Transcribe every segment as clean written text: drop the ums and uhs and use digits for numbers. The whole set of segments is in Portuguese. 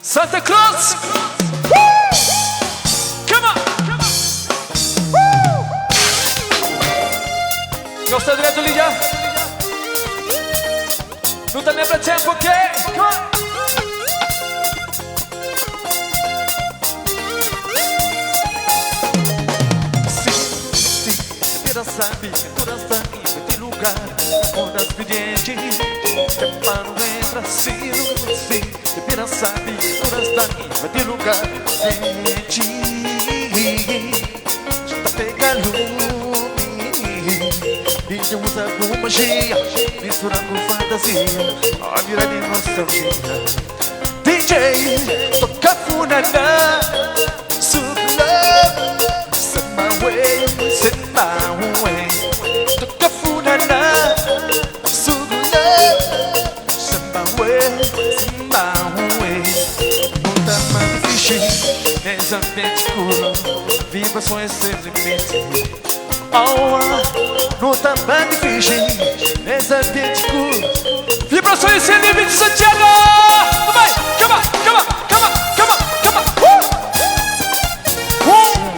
Santa Cruz! Come on! Gosta direto lì già? Non te ne avrà tempo, ok? Come on! Sabe que todas daqui de lugar onde as videntes que param entra se não se de sabe que todas daqui de lugar gente está pegando e usa com magia mistura com fantasia a vida de nostalgia DJ toca funana sub love set my way set my way toca funana sub love set my way muita mais difícil nesse ambiente escuro vibrações sem limite não tá mais difícil nesse ambiente escuro vibrações sem limite Santiago vai come on come on come on come on come on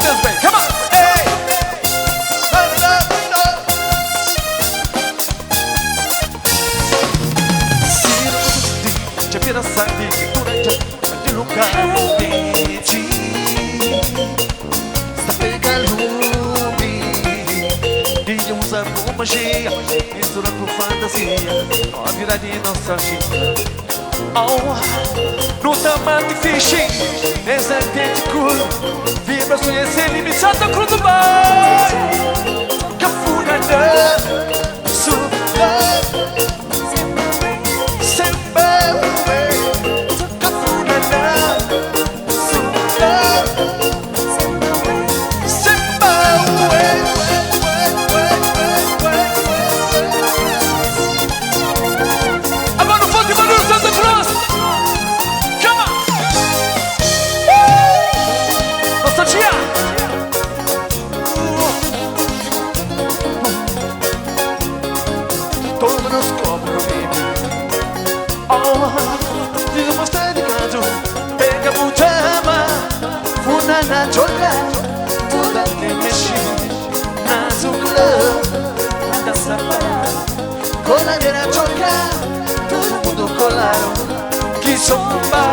Deus bem come on hey se não te vira sabe que durante de lugar de ti está pegando usa com magia, mistura com fantasia a vida de nostalgia não tá mais difícil esse ambiente cool vibrações sem limite Santa Cruz do Mar Cafunana Suba Semba Cafunana Suba Semba agora o fonte barulho Santa Cruz come on nostalgia toma nos copos baby diga você de canto pega butama funa na choca toda que mexe na zucla da sapato coladeira choca todo mundo colaram que zomba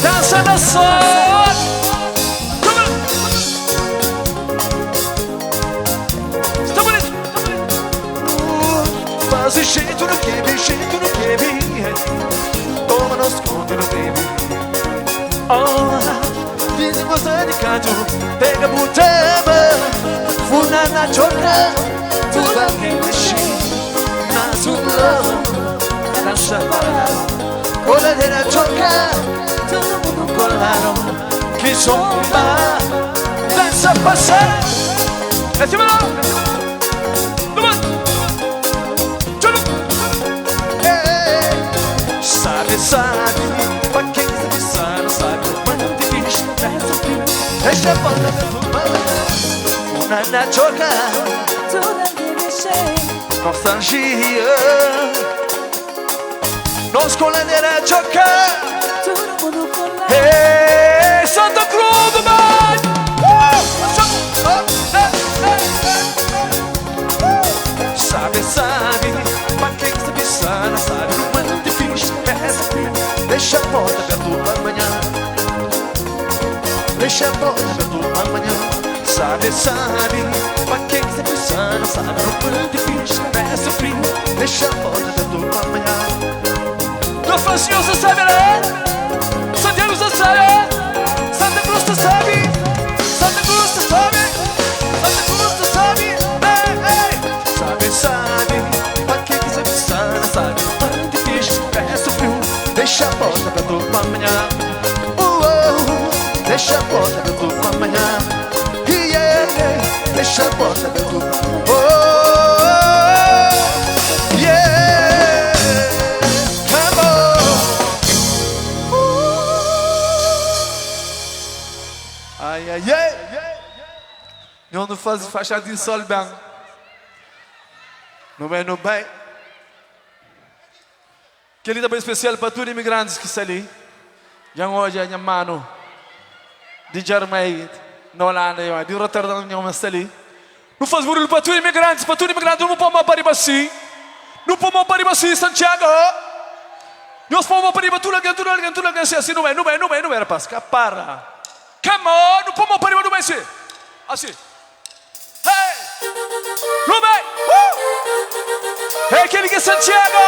dança na sorte está bonito faz jeito no que toma nos conta no baby diz você de canto pega butama funa na choca toda que mexe na zucla dança coladeira choca todo mundo colaram que zomba dança passar é cima não sabe pra quem sabe não sabe mano de bicho deixa a porta da tua funa na choca toda que mexe nostalgia nos coladeira choca todo mundo colar hey Santa Cruz do Mar sabe pra quem sabe não sabe no mano de bicho deixa a porta aberta amanhã deixa a porta aberta amanhã sabe pra quem sempre sabe não sabe no mano de bicho peça frio deixa a porta aberta amanhã do Francinho você sabe né Santiago você sabe Santa Cruz você sabe Santa Cruz você sabe Santa Cruz você sabe sabe pra quem sempre sabe não sabe no mano de bicho peça frio deixa a porta pra tu amanhã deixa a porta pra tu amanhã deixa a porta pra tu come on ai não faz faixa de sol bem não bem Querida bem especial para todos os imigrantes que estão ali. Já hoje a minha mano de Germany, na Holanda, de Rotterdam, não está ali. Não faz barulho para todos os imigrantes, não podemos parar assim. Não podemos parar assim, Santiago. Nós podemos parar tudo assim, não é, rapaz, para. Come on, não podemos parar, não é assim. Assim. Hey! Rubem! É aquele que é Santiago!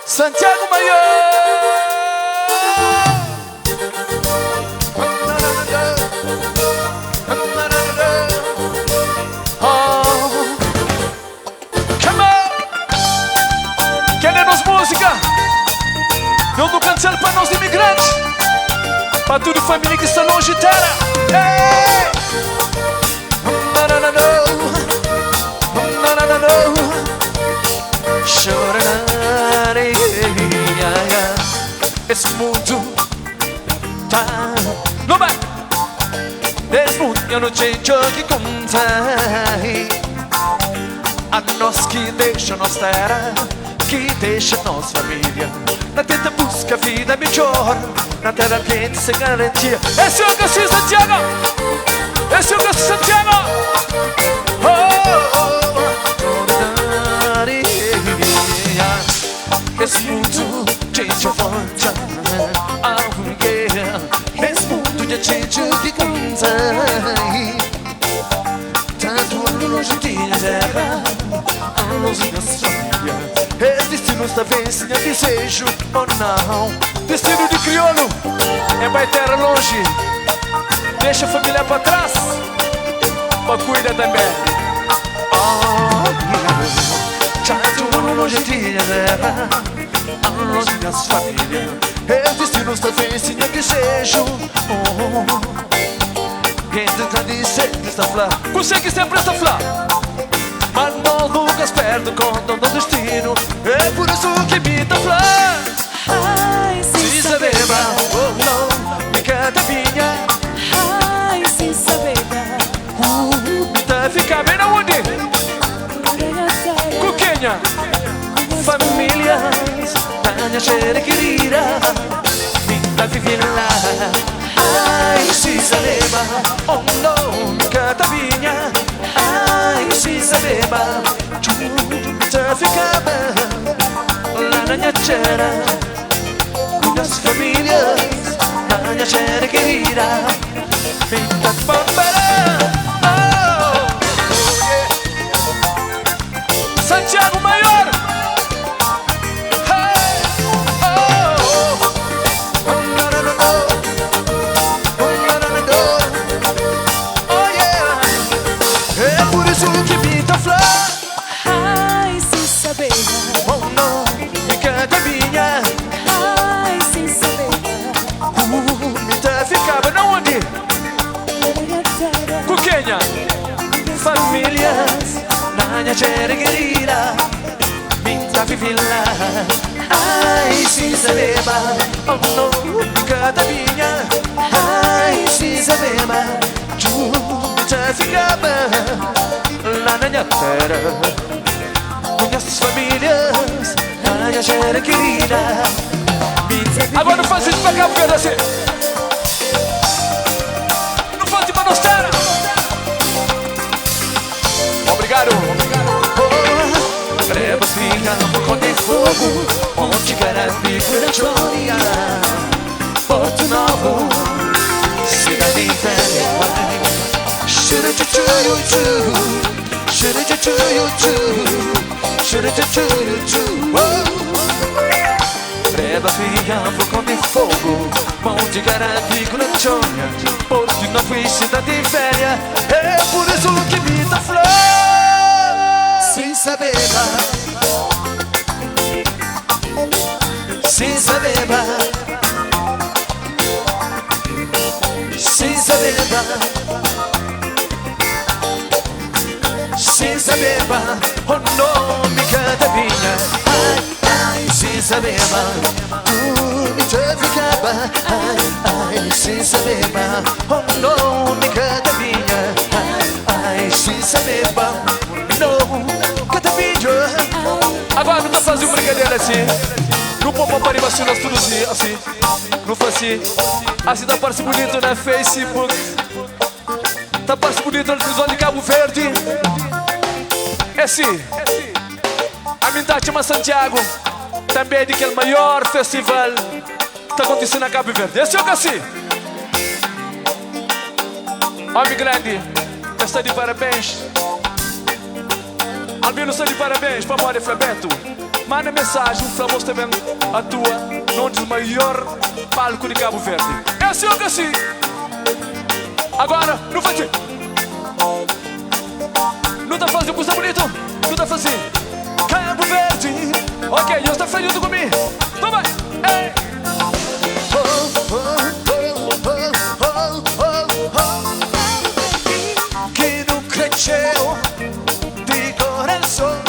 Santiago Maior! Oh. Come on! Queremos música? Não vou cantar para nós imigrantes, para toda a família que está longe de terra. Hey! Esse mundo tá no bar. Nesse mundo eu não tenho que contar. A nós que deixa nós terra, que deixa nossa família, na tenta busca a vida melhor, na terra quente sem garantia. Esse é o Garcia Santiago. Esse é o Garcia Santiago. Esse mundo change your fortune. Oh yeah. Esse mundo já change o que conta. Tanto longe de terra, longe das famílias. Esse destino está vencendo, é desejo ou não. Destino de crioulo é para terra longe. Deixa a família para trás, para cuidar também. Oh yeah. Tanto longe de terra, longe das famílias. Esse destino está vencendo, é desejo. Quem tenta dizer que está flá, consegue sempre esta flá. Mas não nunca perde o conto do destino. É por isso que me dá flá. Ai, se saber, oh não, me canta minha. Ai, se saber, tá ficar bem aonde? Cuquinha. Famílias, minha cheira querida, me dá viver lá. Ai, se saber, oh não, me canta minha. Ai, se saber, tá ficar bem lá na minha cheira. Minhas famílias, minha cheira querida, me dá bambará. Santiago Maior. ai, se saber, Oh não, me canta minha. ai, se saber, Me tá ficava na onde? Cuquinha. Famílias, na minha cheira querida, me tá vivendo lá. Ai, se saber, oh não, me canta minha. Ai, se saber, me tá ficava lá na minha terra. Minhas famílias, minha cheira querida. Agora não faz isso pra cá, porque eu assim. Não faz isso pra nós terra. Obrigado. Trevas ficam com de fogo, onde queres vir a glória. Porto Novo, cidade velha. Trevas ficam com de fogo, onde queres vir a glória. Porto Novo, cidade velha. É por isso que me dá flor. Sem saber, sem saber, sem saber, sem saber, o nome canta minha. Ai, ai, sem saber, tu me te ficava. Ai, ai, sem saber, o nome canta minha. Ai, ai, sem saber, não canta minha. Agora não tô fazendo brincadeira assim. assim nós tudo assim. Não faz assim tá parece bonito na Facebook. Tá parece bonito na televisão de Cabo Verde. É assim. A minha chama Santiago. Também é daquele maior festival que tá acontecendo na Cabo Verde. Esse é o que assim. Homem grande, está de parabéns. Albino está de parabéns para o Mário Flabeto. Manda mensagem, o famoso também atua num dos maiores palcos de Cabo Verde. Esse é o que assim. Agora, não faz assim. Não tá fazendo coisa bonito. Não tá fazendo Cabo Verde. Ok, eu estou feliz comigo. Então vai. Ei. Que não cresceu de coração.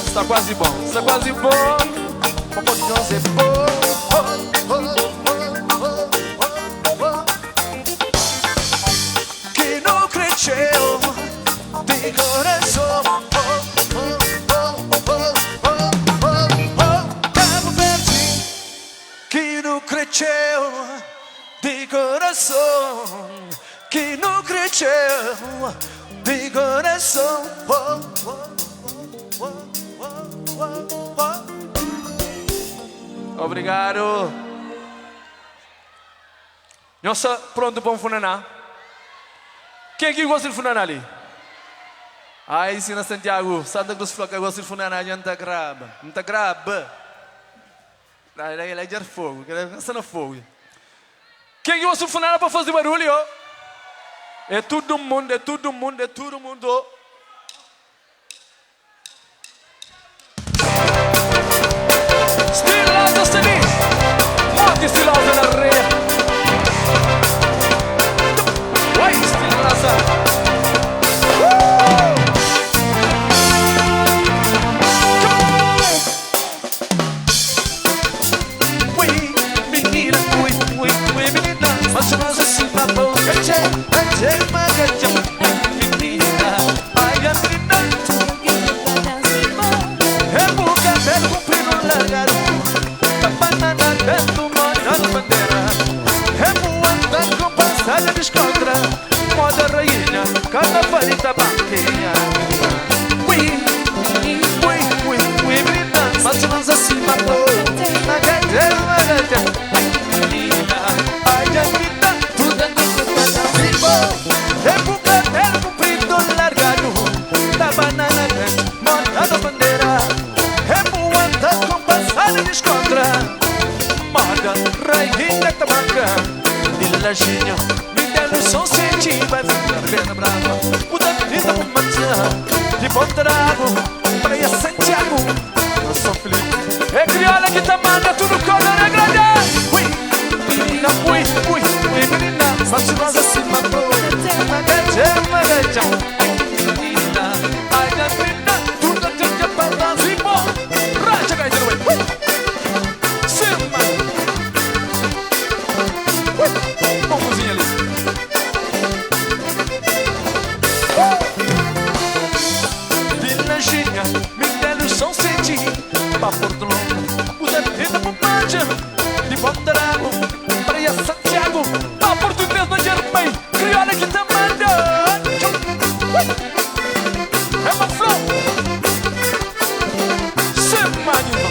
Está quase bom, está quase bom. Vamos fazer bom. Que não cresceu de coração. Cabo Verde. Que não cresceu de coração. Que não cresceu de coração. Obrigado. Nossa, pronto para um funaná. Quem é que gosta de funaná ali? Ai, sim, na Santiago. Santa Cruz Floca gosta de funaná. Não tá graba. Não tá graba. Ele é de fogo. Ele é fogo. Quem é que gosta de funaná para fazer barulho? É todo mundo, é todo mundo, é todo mundo. Estilosa, Stevie. Muito estilosa na rede. Uai, estilosa. Ui, menina, menina. Mas nós assim na boca, menina. Ai, a menina. É boca, pelo comprido, largado. Banana dentro, molhando bandeira. Remoando com passagem de escontra. Moda rainha, carnavalita banquinha. Ui, menina. Mas nós acima do na gadeira, menina. Ai, a menina. Tudo rebuca, pelo comprido, largado. Da banana dentro, molhando bandeira. Remoando com passagem de escontra. Moda, rainha da banca. De lajinha, me deram som senti. Vai ficar bem brava. Muda a vida por mancha. De bom trago, praia Santiago. Eu sou feliz. É criola que tá manda tudo color é grande. Ui, menina, menina. Mas nós acima do magaja. Menina, ai da menina. Tudo que pra nós e bom. Raja, guys, anyway. Vamos ali. De lajinha, me deram som senti. Pra Porto Longo, o dependa por mancha. De bom trago, praia Santiago. Pra português na Germãe, criola que tá mandando. É uma flor. Semana.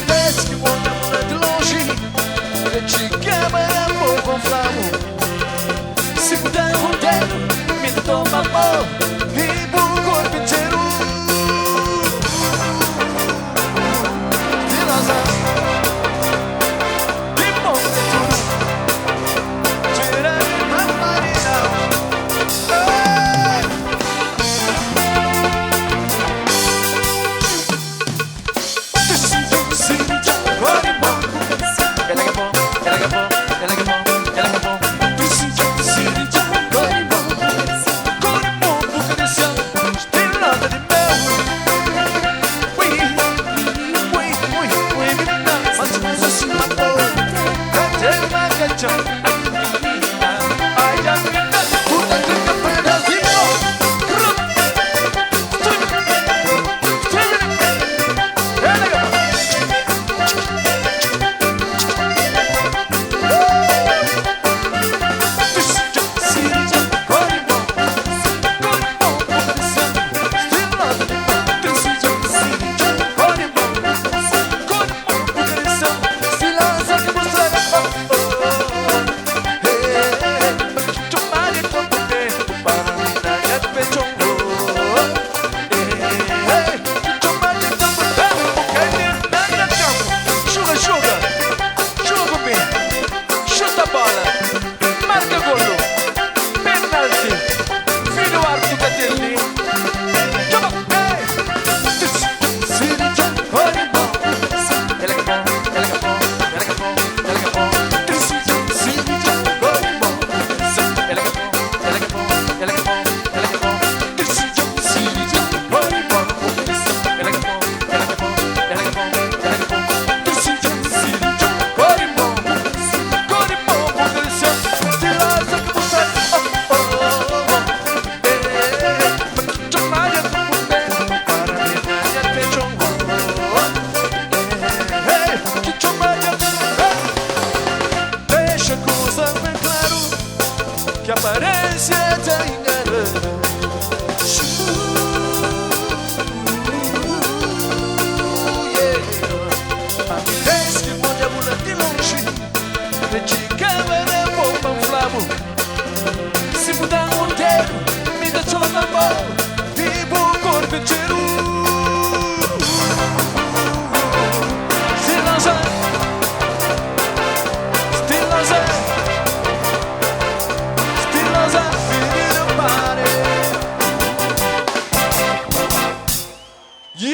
Let's go.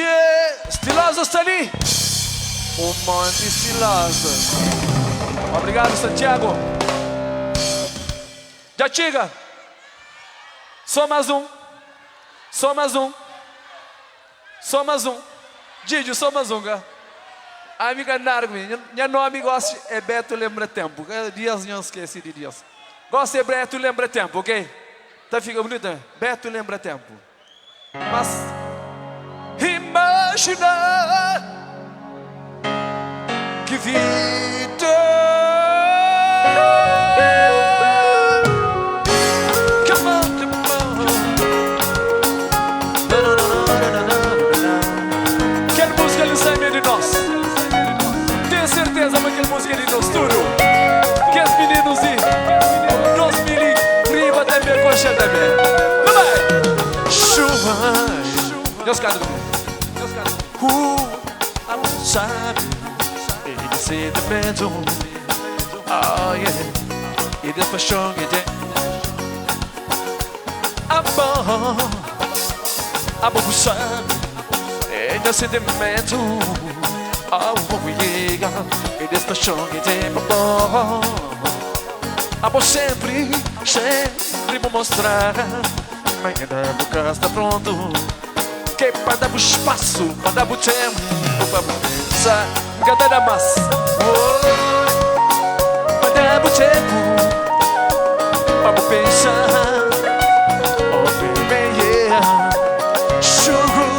Yeah, Estilosa está ali. Um monte de Estilosa. Obrigado, Santiago. Já chega. Só mais um. Só mais um. Só mais um. Didi, só mais um, cara. Amiga Nargo, minha nome gosta é Beto Lembra Tempo. Dias não esqueci de dias. Gosta de Beto Lembra Tempo, ok? Tá fica bonito, né? Beto Lembra Tempo. Mas imagina que vida. Come on, come on. Quer música ele sabe de nós. Tenho certeza que aquela música ele nos tudo. Que os meninos e nós meninos riba também, coxa também. Vai! Chuva. Deus cara do amor sabe ele sentimento. Oh yeah. E de paixão que tem. Amor sabe ele sentimento. Oh yeah. E de paixão que tem. Amor sempre vou mostrar. Ainda a boca está pronto. Que para dar espaço, para dar tempo, para pensar, cada da massa. Para dar tempo, para pensar. Oh baby, yeah. Choro,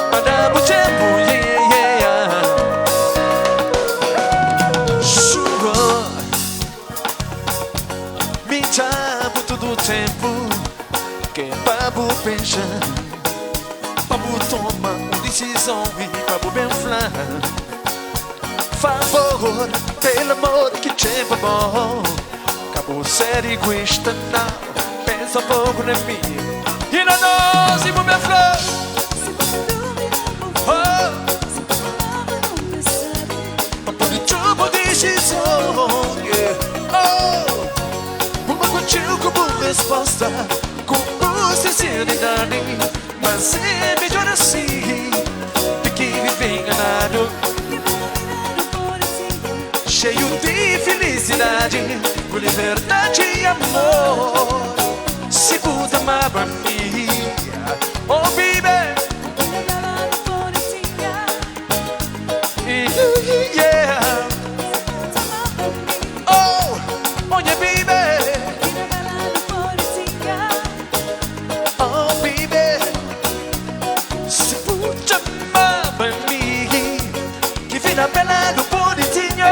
para dar tempo, yeah. Choro, me dá todo o tempo que para pensar. Pabu toma uma decisão e pabu bem flan. Favor, pelo amor que te bom. Acabou ser egoísta, não. Pensa pouco na mim. E na nós, e bem flan. Pabu de tubo decisão. Uma contigo como resposta. Com sinceridade. Mas é melhor assim do que viver enganado. Cheio de felicidade, com liberdade e amor. Se puta amava mim, oh baby. Yeah. Oh, yeah baby. Oh baby. Se puta amava mim, que vida bela do bonitinho.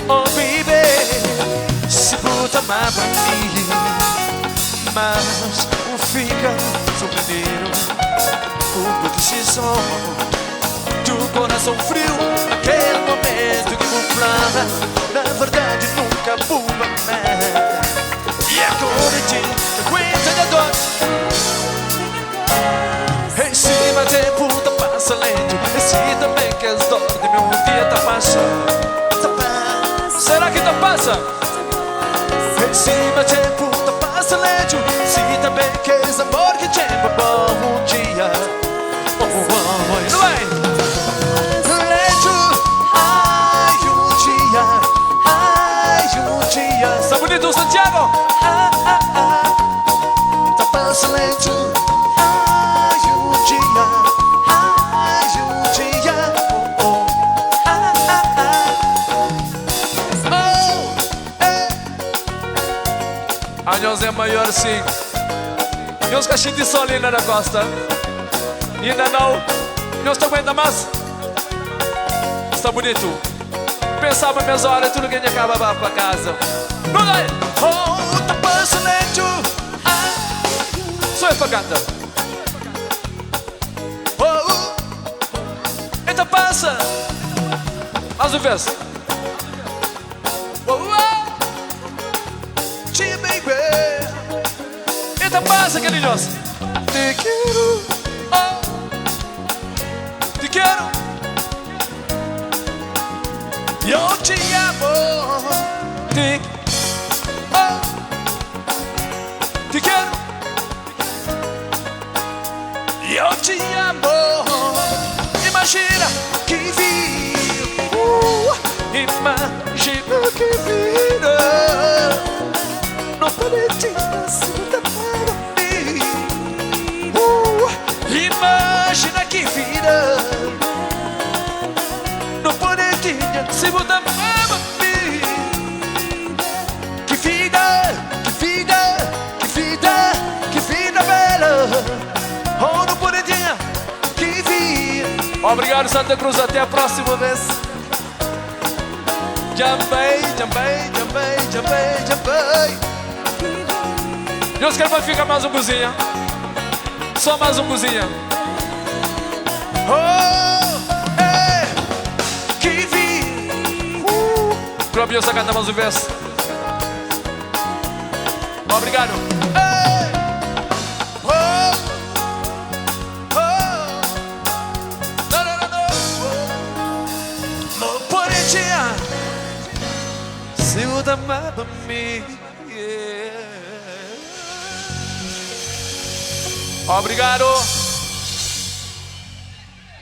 Oh baby, se puta amava mim, mas o fica surpreendido com a decisão do coração frio. Aquele momento que muflava, na verdade nunca pula mais. E agora te aguenta da dor. Em cima tempo tá passa lento. E se também queres dor de meu dia tá passando. Será que tá passa? Em cima tempo tá passa lento. Se também queres amor que tempo bom um dia. Não vai? Lento. Ai um dia. Ai um dia. Está bonito Santiago? Tá passa lento. Nós é maior sim. E os cachinhos de sol ainda na costa. E ainda não. Nós não aguenta mais. Está bonito. Pensava minhas horas, tudo que a gente acaba para casa. Não dá. Oh, tá passando lento. Só é pra cantar. Oh, então passa. Mais uma vez. Então passa, queridos. Te quero, oh, te quero. Eu te amo. Te quero. Eu te amo. amor. Imagina que vira, imagina que vira. Não parecia ser para mim. Imagina que vira. Não parecia ser para mim. Que vida, que vida, que vida, que vida bela. Oh, não parecia que vira. Obrigado, Santa Cruz. Até a próxima vez. Jambei, jambei, jambei, jambei, jambei. Deus quer que ficar mais um cozinha. Só mais um cozinha. Oh, é. Que vi. Clube, eu só canta mais um verso. Obrigado. Ei. Oh. Oh. Não, não, não, não. Não parecia. Se o da mapa me. Obrigado.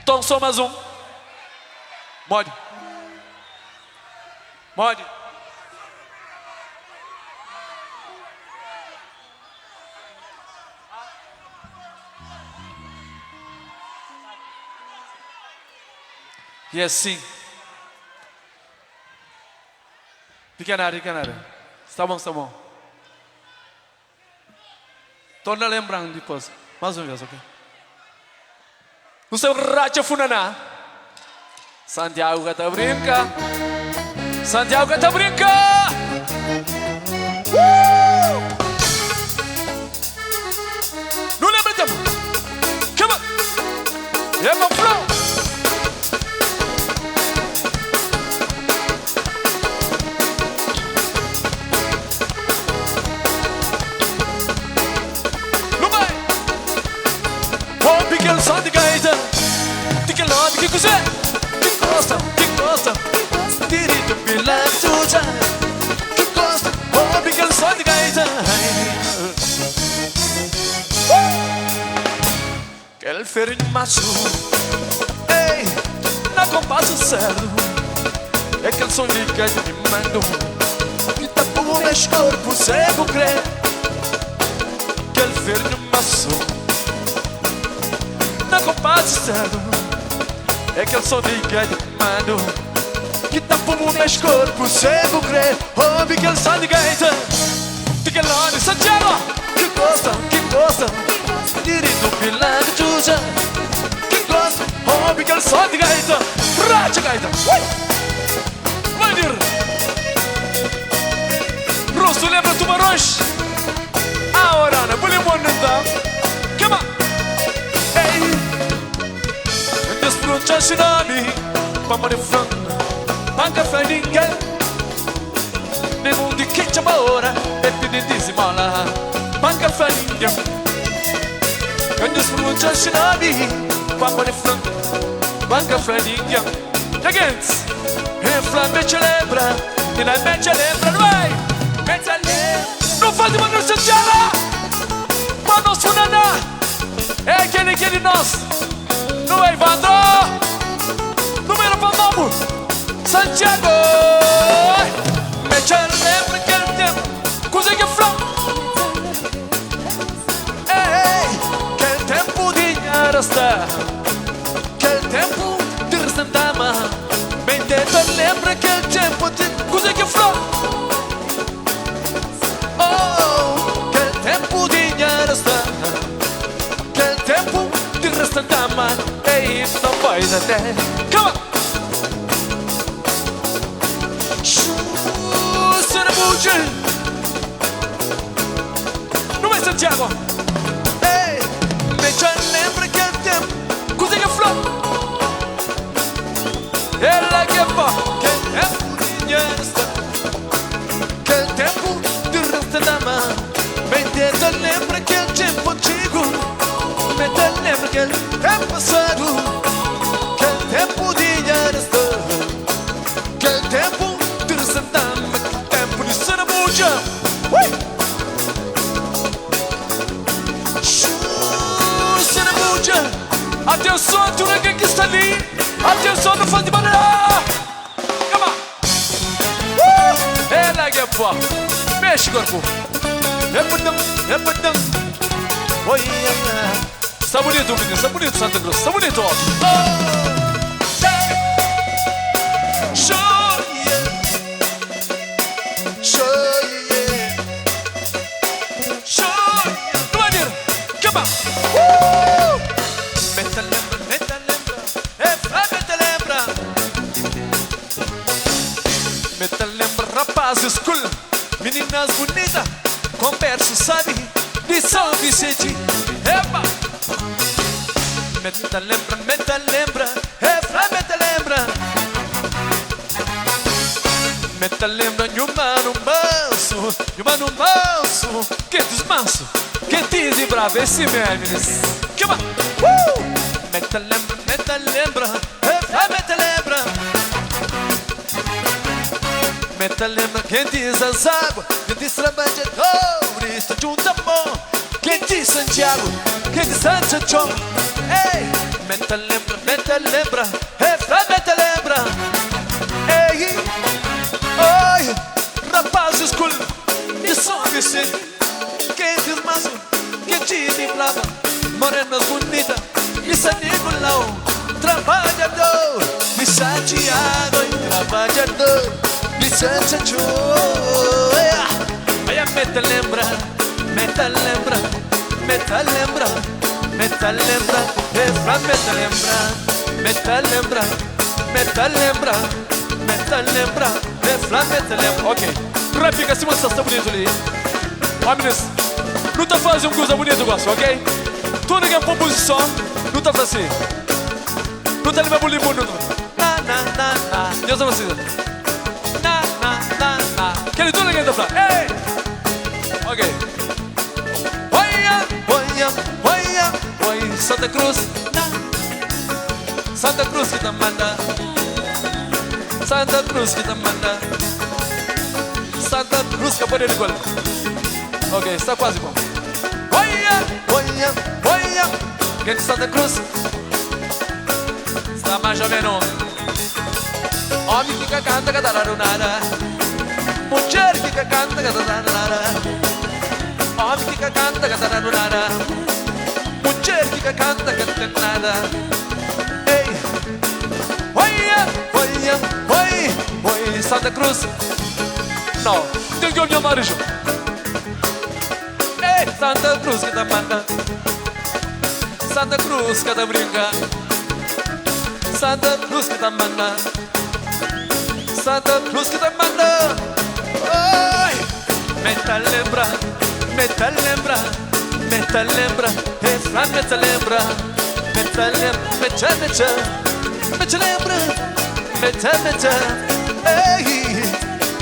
Então só mais um. Mode. Mode. E assim. Fica na área, fica na área. Está bom, está bom. Torna lembrando depois. Mais uma vez, ok? O seu racha funaná. Santiago que tá brinca. Santiago que tá brinca. Não lembra tempo. Come on. É meu flow. Quel som di gaita, di che lode, che cos'è? Che costa, diritto bilancio già. Che costa, oh, quel som di gaita. Che il ferro macho, ehi, na compasso certo. E che il som di gaita mi mando, che tappo un corpo cego crê. Che il ferro macho. Na compasso certo. É que eu sou de gaita, mano. Que tá por um mês corpo, cego crê. Ouve que eu sou de gaita. De que longe, Santiago. Que gosta. Direito pilando, chuja. Que gosta, ouve que eu sou de gaita. Racha gaita. Vai dir. Rosto lembra tubarões. A hora, não pode montar. Come on. Desprocha tsunami, vamos de frente, banca farinha. Nenhum de que chama hora, é pedidíssima lá, banca farinha. Desprocha tsunami, vamos de frente, banca farinha. Against, inflame te lembra, e na mente lembra, não vai? Mente lembra, não faz uma noite de lá, mas nós funaná, é aquele nós. Não é Evandro, número para novo, Santiago. Me lembra aquele tempo, coisa que flor. Ei, que tempo de arrastar, que tempo de restantama. Me lembra aquele tempo de coisa que flor. Oh, que tempo de arrastar, que tempo de restantama. Ei, não vai até. Come on. Sarabuja. Não é Santiago. Ei, me lembra que tempo, coisa que flor. Ela que que tempo de dinheiro está, que tempo de restantama. Me lembra que tempo antigo. Me lembra que tempo passado, que tempo de arrastar, que tempo de ressentar, que tempo de sarabuja. Sarabuja, a Atenção, tu ninguém que está ali. Atenção, não faz de maneira. Come on. É lá que é boa. Mexe, corpo. Repetão. Oi, está bonito, menino. Está bonito, Santa Cruz. Está bonito. Meta lembra, rapazes cool, meninas bonitas, conversa, sabe, de São Vicente. Epa! Meta lembra, refrão, meta lembra. Meta lembra, e o mano manso, que desmanso, que diz bravo, esse meninas. Come on! Meta lembra, refrão, meta lembra. Meta lembra, quem diz as águas, quem diz trabalhadores, junto amor, quem diz Santiago, quem diz Santo João. Ei, meta lembra, refrão, meta lembra. Ei, oi, rapazes cool, de São Vicente, quem diz maço, quem diz brava, morenas bonitas, de San Nicolau, trabalhador, de Santiago, trabalhador. Vicente Joe, vai meta lembra, refrão, meta lembra, refrão, meta lembra. Ok, repica assim, mas está bonito ali. Ó, meninas, não tá fazendo coisa bonita, gosto, ok? Tudo que é composição, não tá fazendo. Não tá levando bonito, não. Deus abençoe. Quer dizer, ninguém tá falando. Ei! Ok. Oi, Santa Cruz. Santa Cruz que te manda. Santa Cruz que te manda. Santa Cruz que pode igual. Ok, está quase bom. Oi, quem de Santa Cruz? Está mais ou menos. Homem que canta, catararunara. Mulher que canta, catararunara. Homem que canta, catararunara. Mulher que canta, catararunara. Ei, oi, Santa Cruz. Não, tem que olhar mais. Ei, Santa Cruz que te manda. Santa Cruz que te brinca. Santa Cruz que te manda. Santa Cruz que te manda. Oi, meta lembra, refrão, meta lembra, ei,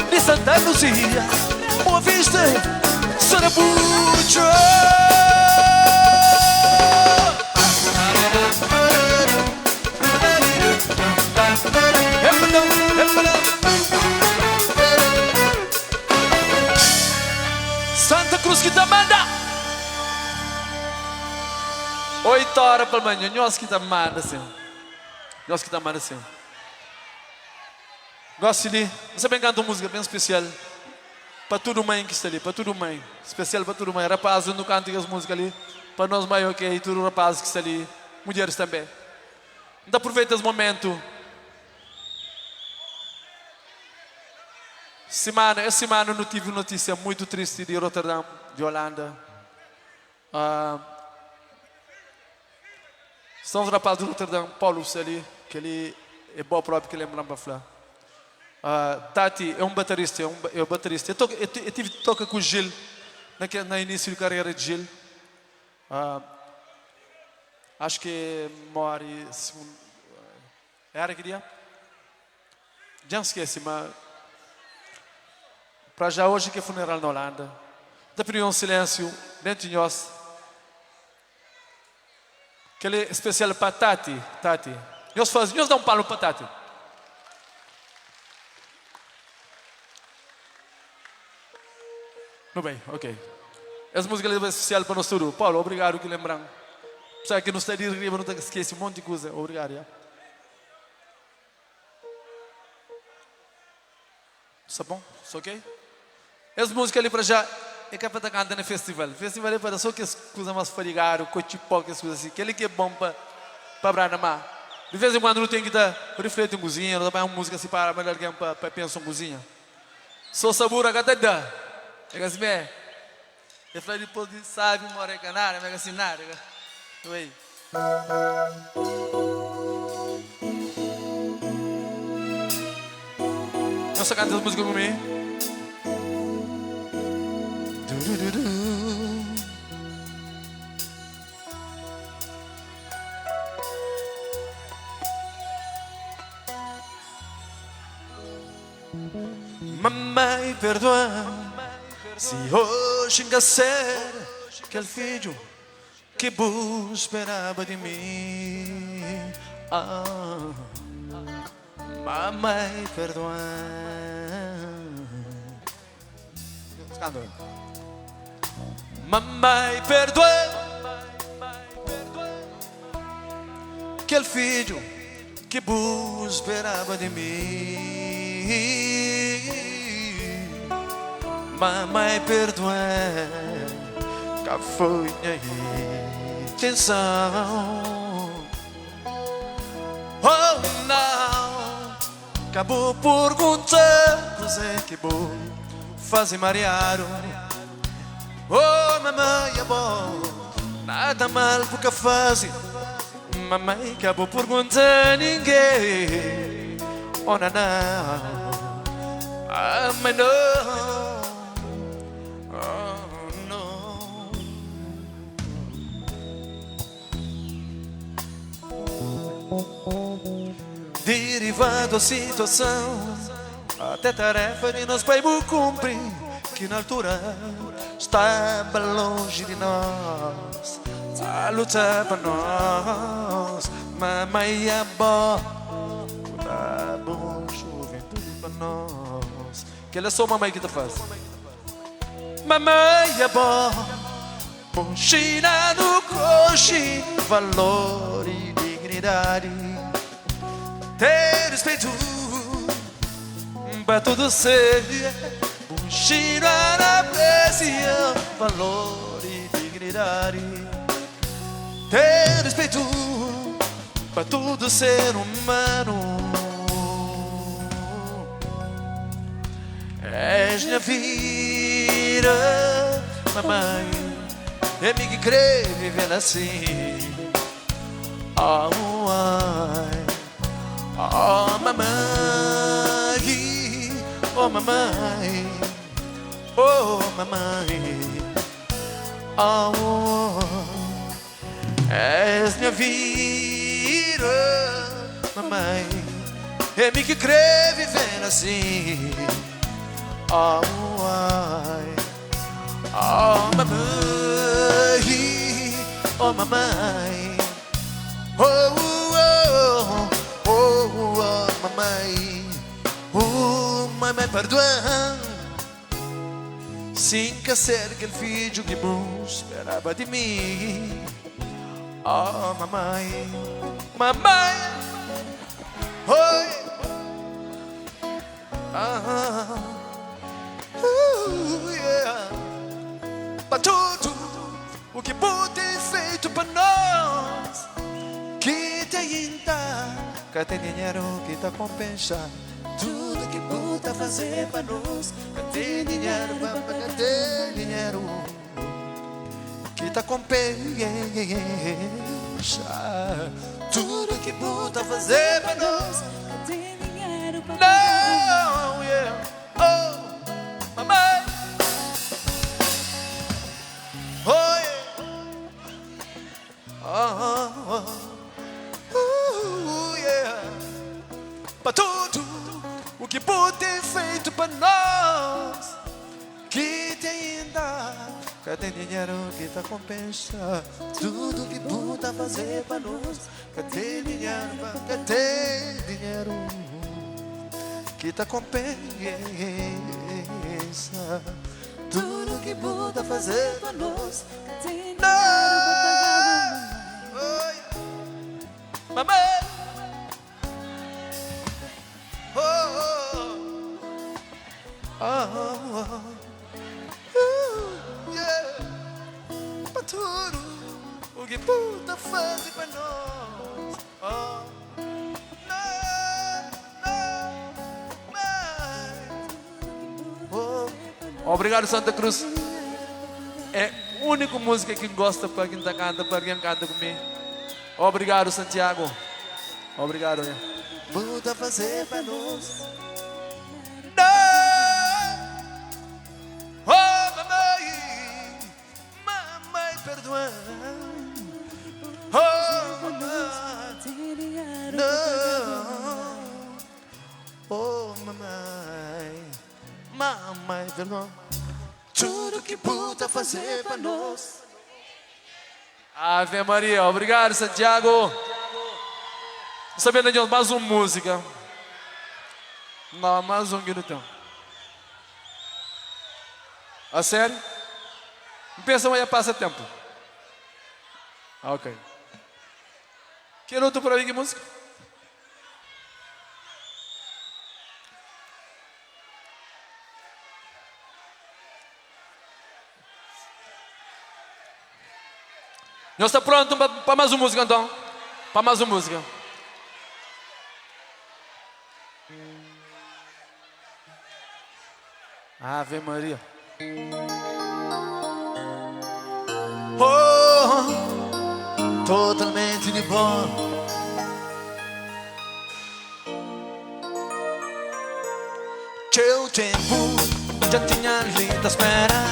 de Santa Luzia, Boa Vista, Sarabucho. Santa Cruz que te manda. 8 horas pela manhã, nós que te manda, Senhor. Nós que te manda, Senhor. Gosto de você bem canta uma música bem especial para todo mãe que está ali, para todo mãe, especial para todo mãe. Rapaz, não canta as músicas ali, para nós mãe, ok, todo rapaz que está ali, mulheres também. Então aproveita esse momento. Essa semana não tive notícia muito triste de Rotterdam, de Holanda. São os rapazes de Rotterdam, Paulo ali, que ele é bom próprio que lembra para falar. Tati é um baterista, é um baterista. Eu tive toca com o Gil, no início de carreira de Gil. Acho que mora era que dia? Já esqueci, mas para já hoje que é funeral na Holanda. Da pedir um silêncio dentro de nós. Aquele especial para Tati. Nós damos um palo para Tati. Não bem, ok. Essa música é especial para nós tudo. Paulo, obrigado que lembram. Só que não está de rir, não esquece um monte de coisa. Obrigado, já. Está bom? Está ok? Essa música ali para já é que é para cantar no festival. O festival é para só que as coisas mais farigadas, cochipó, que as coisas assim. Aquele que é bom para Branamá. De vez em quando não tem que dar refletir em cozinha, não dá uma música assim para alguém para pensar em cozinha. Só sabor a cada dia. É assim, eu falei depois de sabe, mora canária, mas assim nada. Oi. Nossa, canta essa música comigo. Mamãe, perdoa se hoje engacer aquele filho que vos esperava de mim. Mamãe, perdoa. Mamãe, perdoa aquele filho que vos esperava de mim. Mamãe, perdoa, que foi minha intenção. Oh, não, acabou por contar coisa que vou fazer mareado. Oh, mamãe, é bom, nada mal porque faz. Mamãe, acabou por contar ninguém. Oh, não, mas não. Derivado a situação, até tarefa de nós pai cumprir, que na altura estava longe de nós, a lutar para nós. Mamãe é bom, dá bom juventude para nós. Que ela é só mamãe que te faz. Mamãe é bom, ponchina no coxi, valor e dignidade. Ter respeito para tudo ser, ponchina na precisão, valor e dignidade. Ter respeito para todo ser humano. És minha vida, mamãe, é me que crê viver assim. Oh, ai, oh, mamãe, oh, mamãe, oh, mamãe, oh, és minha vida, mamãe, é me que crê viver assim. Oh, ai, oh, mamãe, oh, mamãe, oh, oh, oh, oh, mamãe, oh, mamãe, perdoa, sem que ser aquele filho que vos esperava de mim. Oh, mamãe, mamãe, oi, yeah. Para tudo o que pode ter feito para nós, que te ainda, que tem dinheiro que te compensa. Tudo que pode fazer para nós, que tem dinheiro, que tem dinheiro que te compensa. Tudo que pode fazer para nós, que tem dinheiro para não, yeah. Oh, mamãe, oh, yeah. Oh, yeah. Para tudo o que pode ter feito para nós, que te ainda, que tem dinheiro que te compensa. Tudo que pode fazer para nós, que tem dinheiro, que tem dinheiro que te compensa. Tudo que pode fazer para nós, que tem dinheiro para pagar. mamãe. Yeah. Pra tudo o que puta faz pra nós. Obrigado, Santa Cruz. É a única música que gosta para quem tá canta, para quem canta comigo. Obrigado, Santiago. Obrigado, né? Puta fazer pra nós. Oh, mamãe, mamãe, perdoa. Oh, mamãe, não. Oh, mamãe, mamãe, perdoa. Tudo que puta fazer pra nós. Ave Maria, obrigado, Santiago. Sabendo de mais uma música. Não, mais um minuto. A sério? Não pensa amanhã passa tempo. Ok. Quer outro por aí, que música? Nós está pronto para mais uma música, então? Para mais uma música. Ave Maria. Oh, totalmente de bom. Teu tempo já tinha ali da espera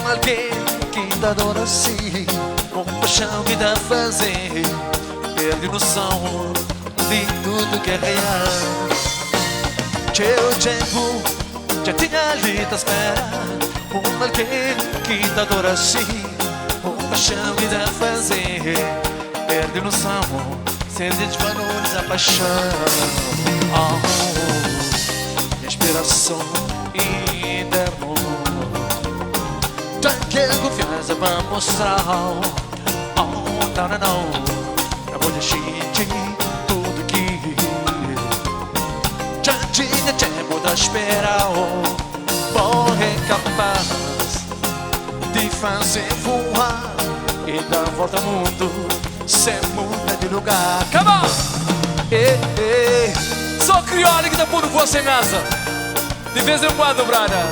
alguém que te adora assim, com paixão que dá a fazer, perde noção de tudo que é real. Teu tempo já tinha ali da espera alguém que te adora assim, com paixão que dá a fazer, perde noção, sem desvaloriza a paixão. Inspiração interna, tanque confiança para mostrar. Não, não, não, eu vou deixar tudo que já tinha tempo de esperar. Bom, é capaz de fazer voar e dar volta ao mundo sem mudar de lugar. Come on! Só criolla que tá pondo você em casa. De vez em quando, brother.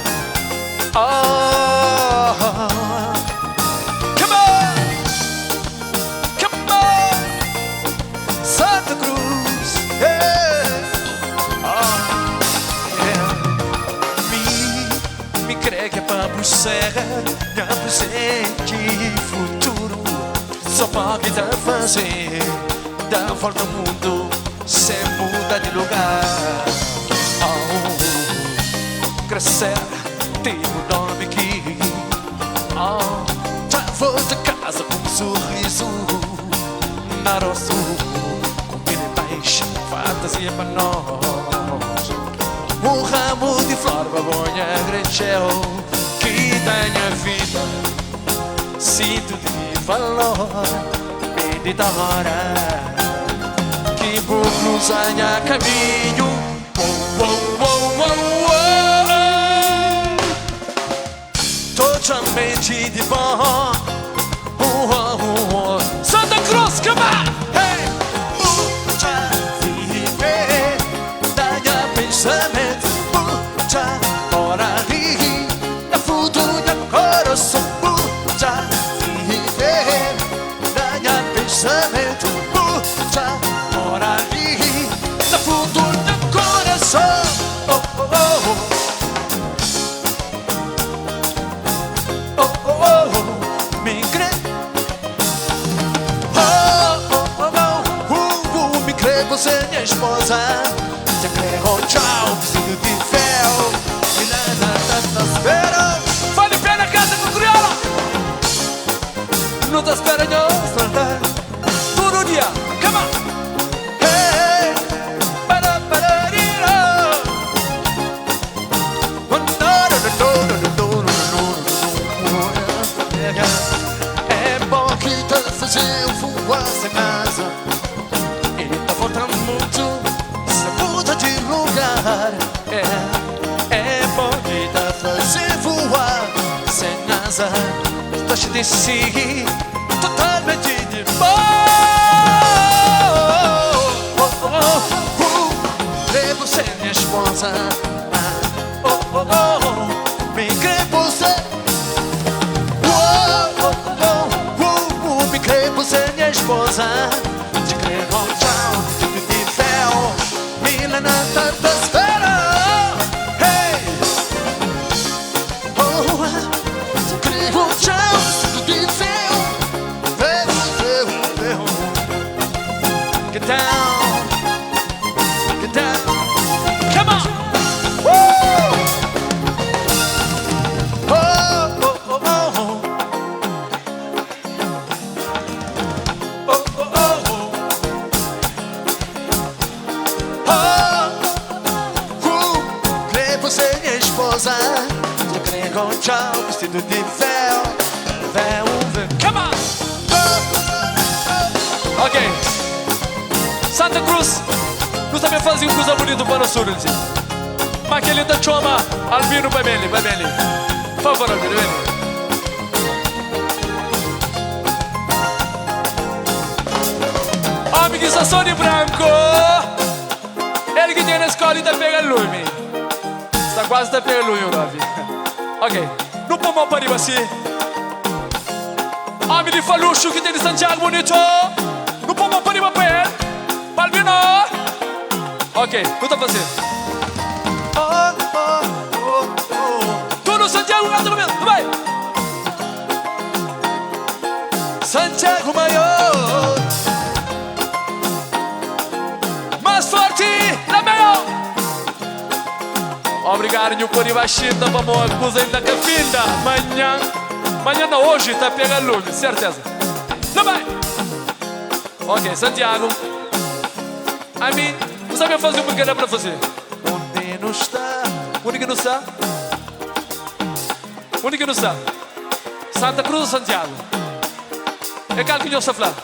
Come on! Come on! Santa Cruz, yeah. Yeah. Me crê que é pra buscar minha presente e futuro. Só pode dar fazer, dar volta ao mundo sem mudar de lugar. Crescer, tem um nome que já volta a casa com um sorriso na rosto, comida baixa, fantasia para nós. Um ramo de flor, babonha, gretchel, que tenha vida, sinto de valor, bendita hora que vou cruzar caminho. Totalmente de bom. Santa Cruz, come on! Hey! Puta viver, daia pensamento. Puta morali, na futura coração. Puta viver, daia pensamento. Puta morali, na futura coração. Oh, oh, oh. Você é minha esposa, já creu, tchau, preciso de fel. E nada tá espera. Vale pé na casa com criolla. Não tá esperando eu, todo dia, come on. Hey, para, é bom que tá fazendo fumaça em casa. te segui totalmente de Credo ser minha esposa. Me creio ser. Me creio ser minha esposa. Te creio com tchau, tudo de fel. Mina na tanta espera. Hey, te creio com tchau, tudo de fel. Get down, get down. Come on. Woo! Você minha esposa, te creio com tchau, vestido de véu, véu. Come on! Ok. Santa Cruz, nós também fazemos coisa bonita para o sul, assim. Mas aquele da choma, Albino, vai bem, por favor, Albino, vem. Amici, sono di branco. Ele que tem na escola e tá pegando lume. Está quase tá pegando lume, Ravi. Ok, não podemos parar assim. Amici, falucho que tem de Santiago bonito. Não podemos parar para ele. Albino. Ok, não tá fazendo. Tudo Santiago, gato no meio, vai. Santiago maior. Mais forte, na meio. Obrigado, meu por baixinho, vamos acusar ainda que finda. Amanhã não, hoje tá pegando lume, certeza. Não vai. Ok, Santiago. A mim, não sabe fazer o que dá para fazer. Onde não está? Onde que não está? Onde que não está? Santa Cruz ou Santiago? É cá que eu estou falando.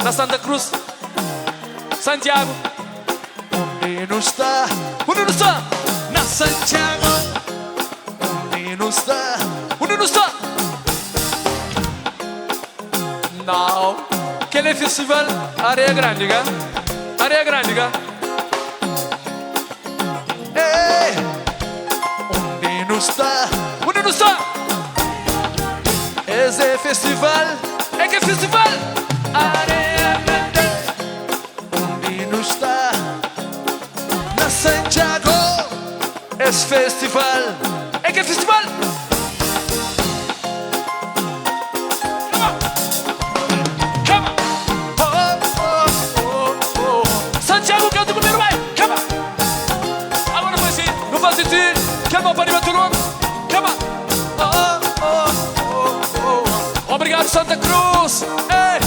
Na Santa Cruz, Santiago. Onde não está? Onde não está? Na Santiago. Onde não está? Onde não está? Não. Aquele festival, Areia Grande, cá? Areia Grande, cá? Ei! Onde não está? Onde não está? Esse festival, é que festival? Areia Grande. Onde não está? Na Santiago. Esse festival, é que festival? Calma, para todo mundo. Calma. Obrigado, Santa Cruz. Ei.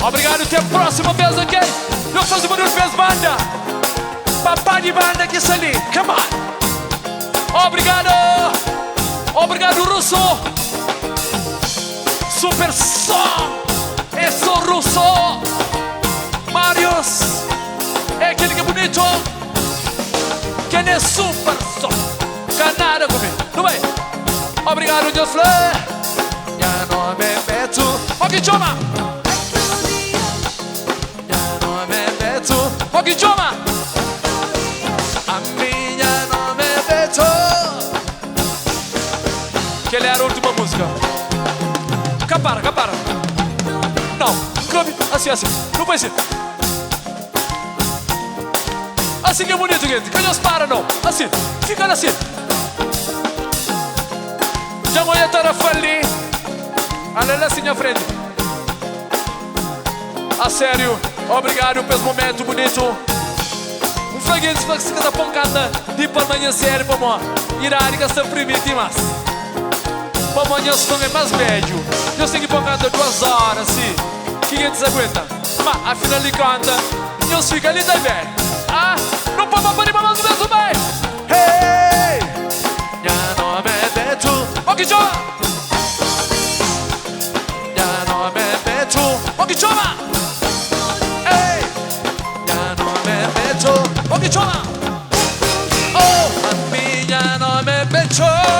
Obrigado, até a próxima vez, ok? Eu faço o barulho fez banda. Papai de banda que está ali. Come on. Obrigado. Obrigado, Russo. Super som. Isso, Russo. Marius. É aquele que é bonito. Quem é super som? Canada comigo, não vai? Obrigado, Deus Flor. Minha nome é Beto. Ok, chama. Minha nome é Beto. Ok, chama. A minha nome é Beto. Que ele era a última música. Capara. Não, clube, assim. Não vai ser. Assim que é bonito, gente. Que Deus para, não. Assim, fica assim. Já vou estar a falir. Olha assim na frente. A sério, obrigado pelo momento bonito. Um fraguinho para que se cada pancada de para amanhã sério, para mim. Irá que se permite mais. Para amanhã se não é mais velho. Eu sei que pancada 2 horas, assim. Que gente aguenta. Mas afinal de contas, eu fico ali também. Ah, não pode parar para mais mesmo bem. Hey, minha nome é Beto. Ok, chama. Minha nome é Beto. Ok, chama. Hey, minha nome é Beto. Ok, chama. Oh, a minha nome é Beto.